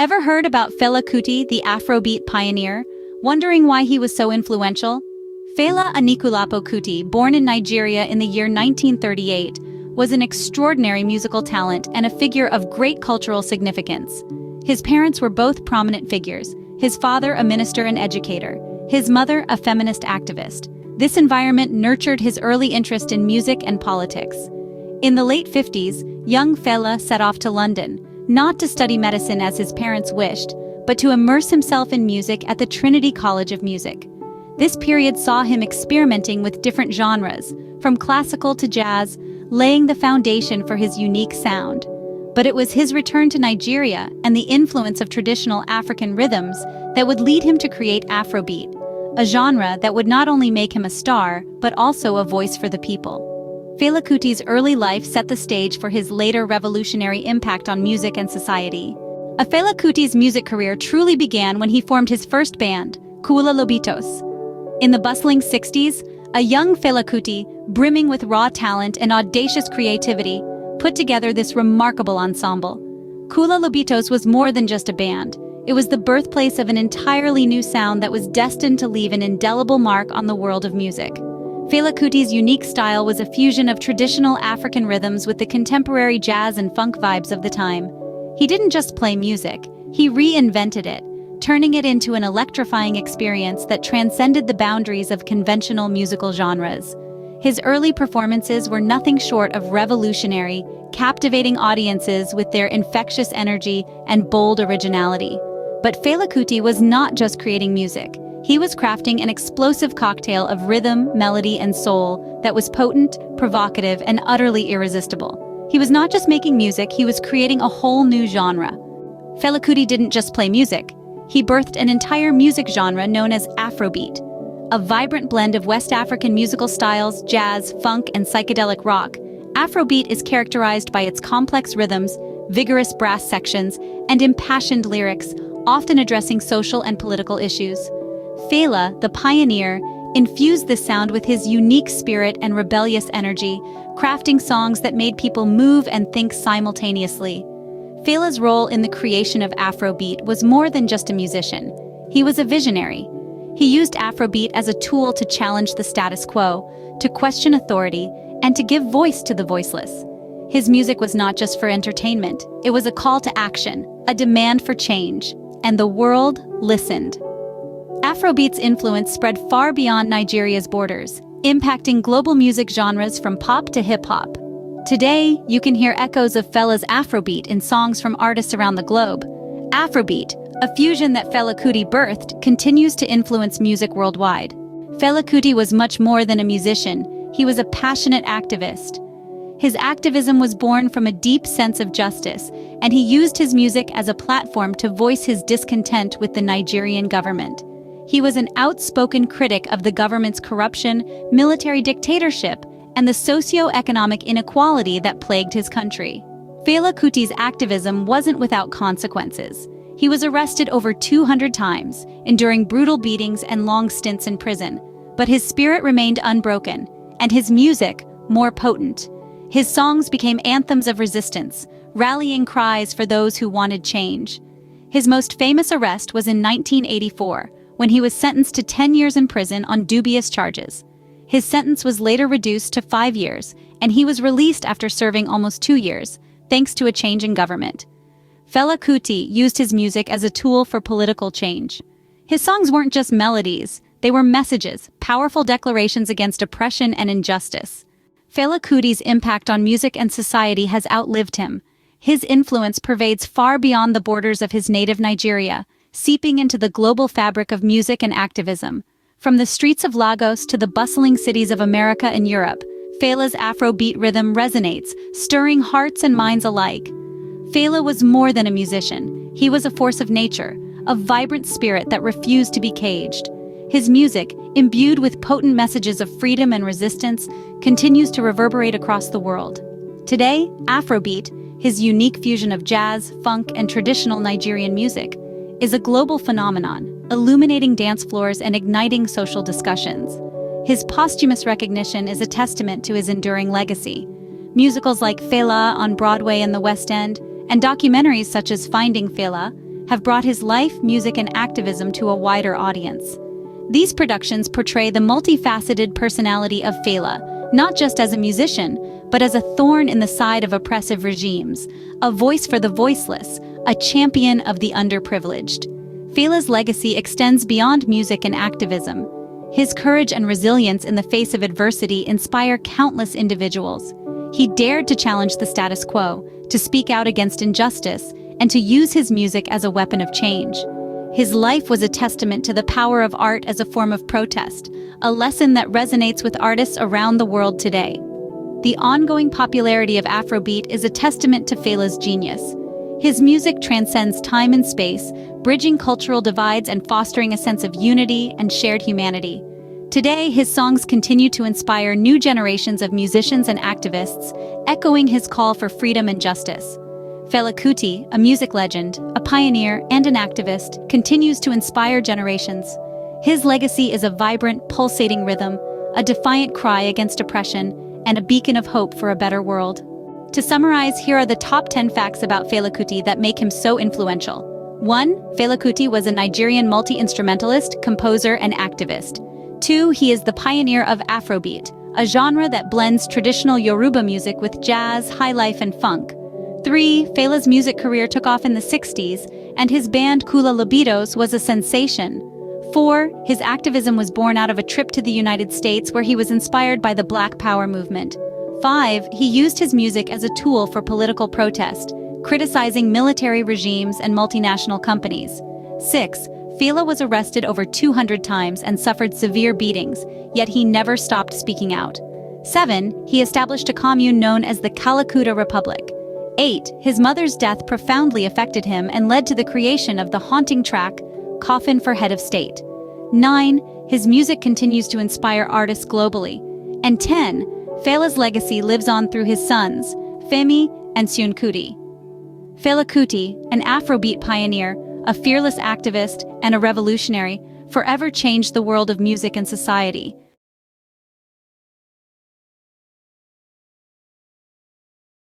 Ever heard about Fela Kuti, the Afrobeat pioneer? Wondering why he was so influential? Fela Anikulapo Kuti, born in Nigeria in the year 1938, was an extraordinary musical talent and a figure of great cultural significance. His parents were both prominent figures, his father a minister and educator, his mother a feminist activist. This environment nurtured his early interest in music and politics. In the late 50s, young Fela set off to London, not to study medicine as his parents wished, but to immerse himself in music at the Trinity College of Music. This period saw him experimenting with different genres, from classical to jazz, laying the foundation for his unique sound. But it was his return to Nigeria and the influence of traditional African rhythms that would lead him to create Afrobeat, a genre that would not only make him a star, but also a voice for the people. Fela Kuti's early life set the stage for his later revolutionary impact on music and society. Fela Kuti's music career truly began when he formed his first band, Kula Lobitos. In the bustling 60s, a young Fela Kuti, brimming with raw talent and audacious creativity, put together this remarkable ensemble. Kula Lobitos was more than just a band. It was the birthplace of an entirely new sound that was destined to leave an indelible mark on the world of music. Fela Kuti's unique style was a fusion of traditional African rhythms with the contemporary jazz and funk vibes of the time. He didn't just play music, he reinvented it, turning it into an electrifying experience that transcended the boundaries of conventional musical genres. His early performances were nothing short of revolutionary, captivating audiences with their infectious energy and bold originality. But Fela Kuti was not just creating music. He was crafting an explosive cocktail of rhythm, melody, and soul that was potent, provocative, and utterly irresistible. He was not just making music, he was creating a whole new genre. Fela Kuti didn't just play music. He birthed an entire music genre known as Afrobeat, a vibrant blend of West African musical styles, jazz, funk, and psychedelic rock. Afrobeat is characterized by its complex rhythms, vigorous brass sections, and impassioned lyrics, often addressing social and political issues. Fela, the pioneer, infused this sound with his unique spirit and rebellious energy, crafting songs that made people move and think simultaneously. Fela's role in the creation of Afrobeat was more than just a musician. He was a visionary. He used Afrobeat as a tool to challenge the status quo, to question authority, and to give voice to the voiceless. His music was not just for entertainment, it was a call to action, a demand for change, and the world listened. Afrobeat's influence spread far beyond Nigeria's borders, impacting global music genres from pop to hip-hop. Today, you can hear echoes of Fela's Afrobeat in songs from artists around the globe. Afrobeat, a fusion that Fela Kuti birthed, continues to influence music worldwide. Fela Kuti was much more than a musician, he was a passionate activist. His activism was born from a deep sense of justice, and he used his music as a platform to voice his discontent with the Nigerian government. He was an outspoken critic of the government's corruption, military dictatorship, and the socio-economic inequality that plagued his country. Fela Kuti's activism wasn't without consequences. He was arrested over 200 times, enduring brutal beatings and long stints in prison. But his spirit remained unbroken, and his music more potent. His songs became anthems of resistance, rallying cries for those who wanted change. His most famous arrest was in 1984, when he was sentenced to 10 years in prison on dubious charges. His sentence was later reduced to 5 years, and he was released after serving almost 2 years, thanks to a change in government. Fela Kuti used his music as a tool for political change. His songs weren't just melodies, they were messages, powerful declarations against oppression and injustice. Fela Kuti's impact on music and society has outlived him. His influence pervades far beyond the borders of his native Nigeria, seeping into the global fabric of music and activism. From the streets of Lagos to the bustling cities of America and Europe, Fela's Afrobeat rhythm resonates, stirring hearts and minds alike. Fela was more than a musician. He was a force of nature, a vibrant spirit that refused to be caged. His music, imbued with potent messages of freedom and resistance, continues to reverberate across the world. Today, Afrobeat, his unique fusion of jazz, funk, and traditional Nigerian music, is a global phenomenon, illuminating dance floors and igniting social discussions. His posthumous recognition is a testament to his enduring legacy. Musicals like Fela on Broadway and the West End, and documentaries such as Finding Fela, have brought his life, music, and activism to a wider audience. These productions portray the multifaceted personality of Fela, not just as a musician, but as a thorn in the side of oppressive regimes, a voice for the voiceless, a champion of the underprivileged. Fela's legacy extends beyond music and activism. His courage and resilience in the face of adversity inspire countless individuals. He dared to challenge the status quo, to speak out against injustice, and to use his music as a weapon of change. His life was a testament to the power of art as a form of protest, a lesson that resonates with artists around the world today. The ongoing popularity of Afrobeat is a testament to Fela's genius. His music transcends time and space, bridging cultural divides and fostering a sense of unity and shared humanity. Today, his songs continue to inspire new generations of musicians and activists, echoing his call for freedom and justice. Fela Kuti, a music legend, a pioneer, and an activist, continues to inspire generations. His legacy is a vibrant, pulsating rhythm, a defiant cry against oppression, and a beacon of hope for a better world. To summarize, here are the top 10 facts about Fela Kuti that make him so influential. 1. Fela Kuti was a Nigerian multi-instrumentalist, composer, and activist. 2. He is the pioneer of Afrobeat, a genre that blends traditional Yoruba music with jazz, highlife, and funk. 3. Fela's music career took off in the 60s, and his band Kula Libidos was a sensation. 4. His activism was born out of a trip to the United States where he was inspired by the Black Power movement. 5. He used his music as a tool for political protest, criticizing military regimes and multinational companies. 6. Fela was arrested over 200 times and suffered severe beatings, yet he never stopped speaking out. 7. He established a commune known as the Kalakuta Republic. 8. His mother's death profoundly affected him and led to the creation of the haunting track, Coffin for Head of State. 9. His music continues to inspire artists globally. And 10. Fela's legacy lives on through his sons, Femi and Seun Kuti. Fela Kuti, an Afrobeat pioneer, a fearless activist, and a revolutionary, forever changed the world of music and society.